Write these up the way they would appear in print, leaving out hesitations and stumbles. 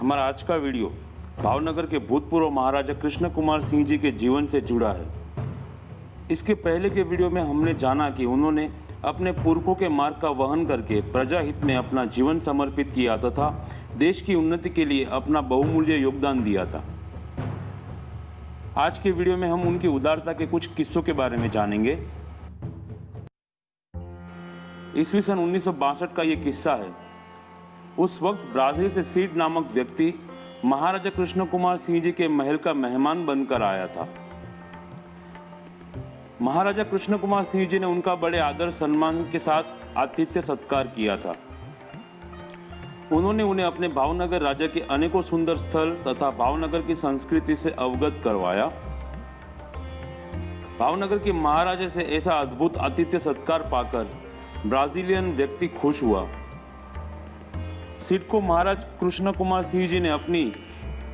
हमारा आज का वीडियो भावनगर के भूतपूर्व महाराजा कृष्ण कुमार सिंह जी के जीवन से जुड़ा है। इसके पहले के वीडियो में हमने जाना कि उन्होंने अपने पुरखों के मार्ग का वहन करके प्रजा हित में अपना जीवन समर्पित किया तथा देश की उन्नति के लिए अपना बहुमूल्य योगदान दिया था। आज के वीडियो में हम उनकी उदारता के कुछ किस्सों के बारे में जानेंगे। ईस्वी सन 1962 का ये किस्सा है। उस वक्त ब्राजील से सीड नामक व्यक्ति महाराजा कृष्ण कुमार सिंह जी के महल का मेहमान बनकर आया था। महाराजा कृष्ण कुमार सिंह जी ने उनका बड़े आदर सम्मान के साथ आतिथ्य सत्कार किया था। उन्होंने उन्हें अपने भावनगर राज्य के अनेकों सुंदर स्थल तथा भावनगर की संस्कृति से अवगत करवाया। भावनगर के महाराजा से ऐसा अद्भुत आतिथ्य सत्कार पाकर ब्राजीलियन व्यक्ति खुश हुआ। सीड को महाराज कृष्ण कुमार सिंह जी ने अपनी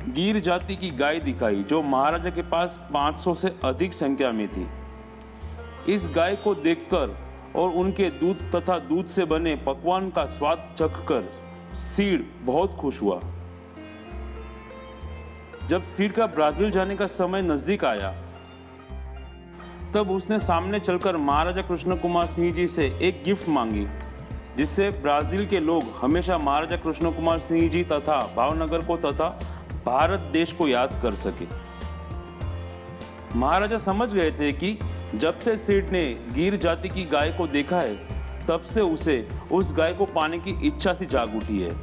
गीर जाति की गाय दिखाई, जो महाराजा के पास 500 से अधिक संख्या में थी। इस गाय को देखकर और उनके दूध तथा दूध से बने पकवान का स्वाद चखकर सीड बहुत खुश हुआ। जब सीड का ब्राजील जाने का समय नजदीक आया, तब उसने सामने चलकर महाराजा कृष्ण कुमार सिंह जी से एक गिफ्ट मांगी, जिससे ब्राजील के लोग हमेशा महाराजा कृष्ण कुमार सिंह जी तथा भावनगर को तथा भारत देश को याद कर सके। महाराजा समझ गए थे कि जब से सीड ने गीर जाति की गाय को देखा है, तब से उसे उस गाय को पाने की इच्छा सी जाग उठी है।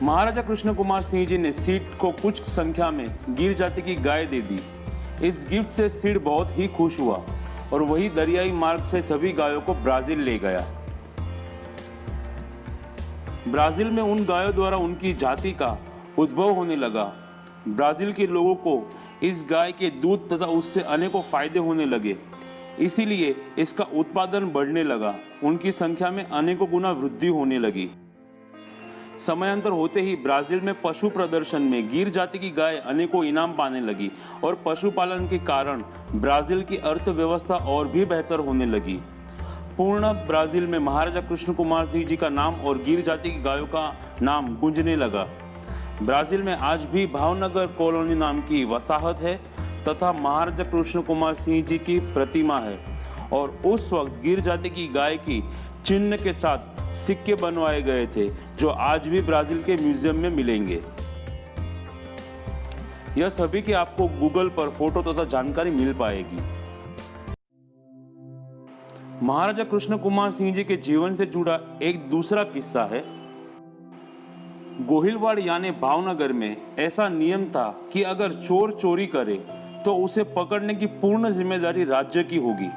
महाराजा कृष्ण कुमार सिंह जी ने सीड को कुछ संख्या में गीर जाति की गाय दे दी। इस गिफ्ट से सीड बहुत ही खुश हुआ और वही दरियाई मार्ग से सभी गायों को ब्राजील ले गया। ब्राजील में उन गायों द्वारा उनकी जाति का उद्भव होने लगा। ब्राजील के लोगों को इस गाय के दूध तथा उससे अनेकों फायदे होने लगे, इसीलिए इसका उत्पादन बढ़ने लगा। उनकी संख्या में अनेकों गुना वृद्धि होने लगी। समयांतर होते ही ब्राजील में पशु प्रदर्शन में गीर जाति की गाय अनेकों इनाम पाने लगी और पशुपालन के कारण ब्राजील की अर्थव्यवस्था और भी बेहतर होने लगी। पूर्ण ब्राजील में महाराजा कृष्ण कुमार सिंह जी का नाम और गीर जाति की गायों का नाम गूंजने लगा। ब्राजील में आज भी भावनगर कॉलोनी नाम की वसाहत है तथा महाराजा कृष्ण कुमार सिंह जी की प्रतिमा है और उस वक्त गीर जाति की गाय की चिन्ह के साथ सिक्के बनवाए गए थे, जो आज भी ब्राजील के म्यूजियम में मिलेंगे। यह सभी की आपको गूगल पर फोटो तथा जानकारी मिल पाएगी। महाराजा कृष्ण कुमार सिंह जी के जीवन से जुड़ा एक दूसरा किस्सा है। गोहिलवाड़ यानी भावनगर में ऐसा नियम था कि अगर चोर चोरी करे तो उसे पकड़ने की पूर्ण जिम्मेदारी राज्य की होगी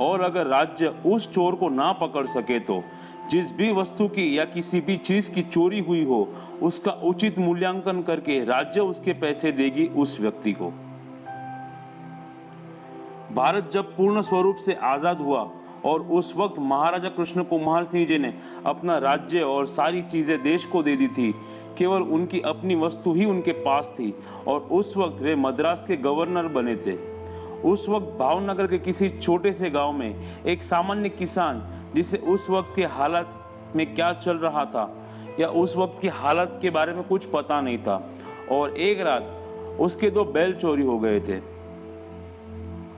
और अगर राज्य उस चोर को ना पकड़ सके तो जिस भी वस्तु की या किसी भी चीज की चोरी हुई हो, उसका उचित मूल्यांकन करके राज्य उसके पैसे देगी उस व्यक्ति को। भारत जब पूर्ण स्वरूप से आजाद हुआ और उस वक्त महाराजा कृष्ण कुमार सिंह जी ने अपना राज्य और सारी चीजें देश को दे दी थी। केवल उनकी अपनी वस्तु ही उनके पास थी और उस वक्त वे मद्रास के गवर्नर बने थे। उस वक्त भावनगर के किसी छोटे से गांव में एक सामान्य किसान, जिसे उस वक्त के हालात में क्या चल रहा था या उस वक्त की हालत के बारे में कुछ पता नहीं था, और एक रात उसके 2 बैल चोरी हो गए थे।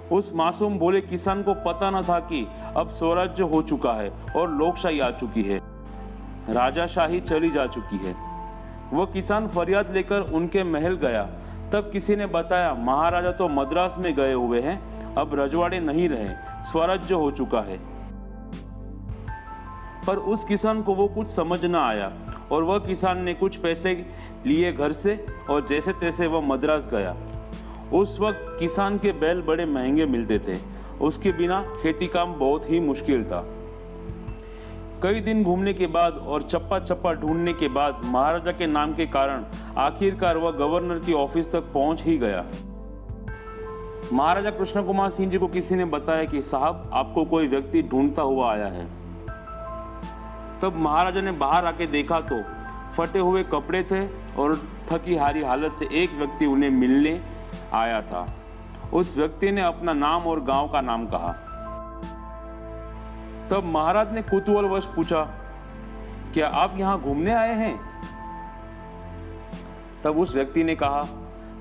उस मासूम भोले किसान को पता न था कि अब स्वराज्य हो चुका है और लोकशाही आ चुकी है, राजाशाही चली जा चुकी है। वह किसान फरियाद लेकर उनके महल गया। तब किसी ने बताया, महाराजा तो मद्रास में गए हुए हैं, अब रजवाड़े नहीं रहे, स्वराज्य हो चुका है। पर उस किसान को वो कुछ समझ न आया और वह किसान ने कुछ पैसे लिए घर से और जैसे तैसे वह मद्रास गया। उस वक्त किसान के बैल बड़े महंगे मिलते थे, उसके बिना खेती काम बहुत ही मुश्किल था। कई दिन घूमने के बाद और चप्पा चप्पा ढूंढने के बाद महाराजा के नाम के कारण आखिरकार वह गवर्नर की ऑफिस तक पहुंच ही गया। महाराजा कृष्ण कुमार सिंह जी को किसी ने बताया कि साहब, आपको कोई व्यक्ति ढूंढता हुआ आया है। तब महाराजा ने बाहर आके देखा तो फटे हुए कपड़े थे और थकी हारी हालत से एक व्यक्ति उन्हें मिलने आया था। उस व्यक्ति ने अपना नाम और गांव का नाम कहा। तब महाराज ने कुतूहलवश पूछा, क्या आप यहाँ घूमने आए हैं? तब उस व्यक्ति ने कहा,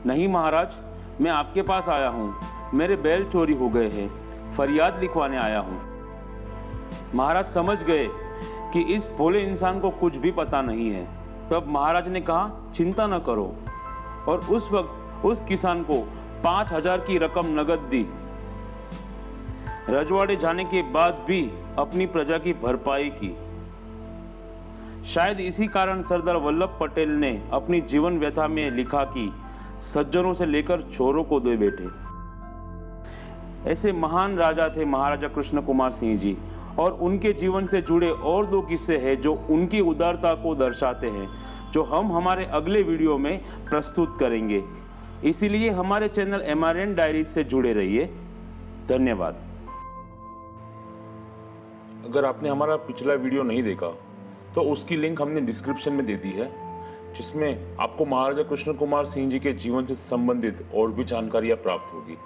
नहीं महाराज, मैं आपके पास आया हूँ, मेरे बैल चोरी हो गए हैं, फरियाद लिखवाने आया हूँ। महाराज समझ गए कि इस भोले इंसान को कुछ भी पता नहीं है। तब महाराज ने कहा, चिंता न करो, और उस वक्त उस किसान को 5,000 की रकम नगद दी। रजवाड़े जाने के बाद भी अपनी प्रजा की भरपाई की। शायद इसी कारण सरदार वल्लभ पटेल ने अपनी जीवन व्यथा में लिखा कि सज्जनों से लेकर चोरों को दे बैठे। ऐसे महान राजा थे महाराजा कृष्ण कुमार सिंह जी, और उनके जीवन से जुड़े और 2 किस्से हैं जो उनकी उदारता को दर्शाते हैं, जो हम हमारे अगले वीडियो में प्रस्तुत करेंगे। इसीलिए हमारे चैनल MRN डायरीज से जुड़े रहिए। धन्यवाद। अगर आपने हमारा पिछला वीडियो नहीं देखा तो उसकी लिंक हमने डिस्क्रिप्शन में दे दी है, जिसमें आपको महाराजा कृष्ण कुमार सिंह जी के जीवन से संबंधित और भी जानकारियां प्राप्त होगी।